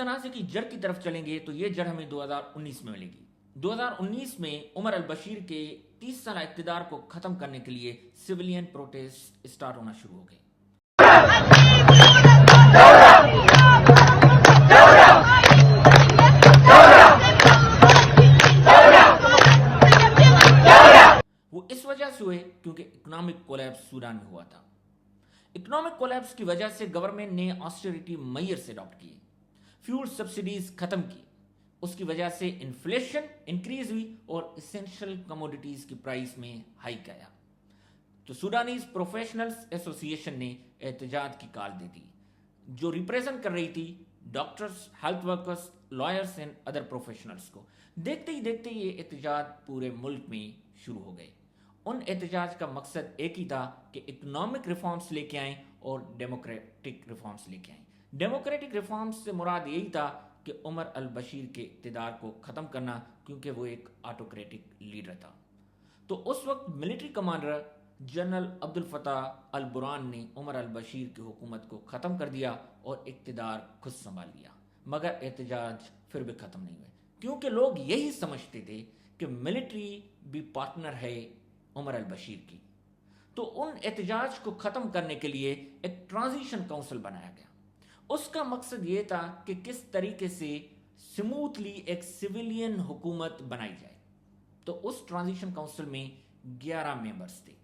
تنازع کی جڑ کی طرف چلیں گے تو یہ جڑ ہمیں 2019 میں ملے گی. 2019 میں عمر البشیر کے 30 سالہ اقتدار کو ختم کرنے کے لیے سویلین پروٹیسٹ اسٹارٹ ہونا شروع ہو گئے. وہ اس وجہ سے ہوئے کیونکہ اکنامک کولیپس سوڈان میں ہوا تھا. اکنامک کولیپس کی وجہ سے گورنمنٹ نے آسٹریٹی میئر سے اڈاپٹ کی, فیول سبسڈیز ختم کی. اس کی وجہ سے انفلیشن انکریز ہوئی اور اسینشل کموڈیٹیز کی پرائس میں ہائیک آیا. تو سوڈانیز پروفیشنلز ایسوسی ایشن نے احتجاج کی کال دے دی, جو ریپریزنٹ کر رہی تھی doctors, health workers, lawyers and other professionals کو. دیکھتے ہی دیکھتے یہ احتجاج پورے ملک میں شروع ہو گئے. ان احتجاج کا مقصد ایک ہی تھا کہ اکنامک ریفارمز لے کے آئیں اور ڈیموکریٹک ریفارمز لے کے آئیں. ڈیموکریٹک ریفارمز سے مراد یہی تھا کہ عمر البشیر کے اقتدار کو ختم کرنا, کیونکہ وہ ایک آٹوکریٹک لیڈر تھا. تو اس وقت ملٹری کمانڈر جنرل عبد الفتاح البرہان نے عمر البشیر کی حکومت کو ختم کر دیا اور اقتدار خود سنبھال لیا. مگر احتجاج پھر بھی ختم نہیں ہوئے, کیونکہ لوگ یہی سمجھتے تھے کہ ملٹری بھی پارٹنر ہے عمر البشیر کی. تو ان احتجاج کو ختم کرنے کے لیے ایک ٹرانزیشن کونسل بنایا گیا. اس کا مقصد یہ تھا کہ کس طریقے سے سموتھلی ایک سویلین حکومت بنائی جائے. تو اس ٹرانزیشن کونسل میں 11 ممبرز تھے.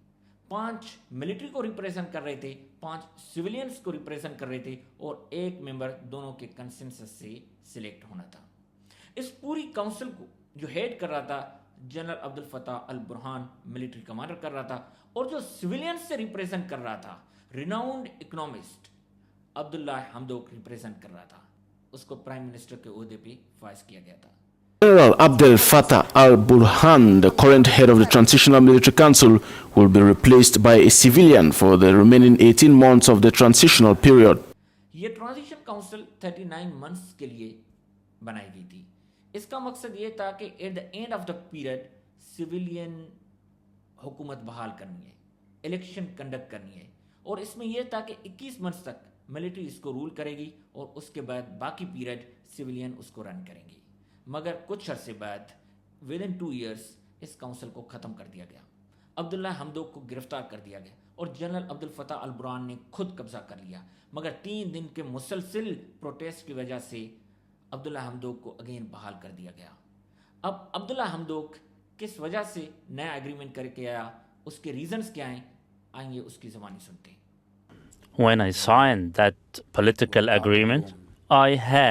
5 ملٹری کو ریپریزنٹ کر رہے تھے, 5 سویلینز کو ریپریزنٹ کر رہے تھے, اور 1 ممبر دونوں کے کنسنسس سے سلیکٹ ہونا تھا. اس پوری کونسل کو جو ہیڈ کر رہا تھا جنرل عبد الفتاح البرہان ملٹری کمانڈر کر رہا تھا, اور جو سویلینز سے ریپریزنٹ کر رہا تھا ریناؤنڈ اکنامسٹ عبداللہ حمدوک ریپریزنٹ کر رہا تھا. اس کو پرائم منسٹر کے عہدے پہ فائز کیا گیا تھا. General Abdel Fattah al-Burhan, the current head of the Transitional Military Council, will be replaced by a civilian for the remaining 18 months of the transitional period. یہ ٹرانزیشن کونسل 39 منتھس کے لیے بنائی گئی تھی. اس کا مقصد یہ تھا کہ at the end of the period civilian حکومت بحال کرنی ہے, الیکشن کنڈکٹ کرنی ہے, اور اس میں یہ تھا کہ 21 منتھس تک ملٹری اس کو رول کرے گی اور اس کے بعد باقی پیریڈ سویلین اس کو رن کریں گی. مگر کچھ عرصے بعد ود ان 2 ایئرس اس کونسل کو ختم کر دیا گیا. عبداللہ حمدوک کو گرفتار کر دیا گیا اور جنرل عبد الفتاح البرہان نے خود قبضہ کر لیا. مگر 3 دن کے مسلسل پروٹیسٹ کی وجہ سے عبداللہ حمدوک کو اگین بحال کر دیا گیا. اب عبداللہ حمدوک کس وجہ سے نیا ایگریمنٹ کر کے آیا, اس کے ریزنز کیا ہیں, آئیں اس کی زبانی سنتے ہیں. When I signed that political agreement, I had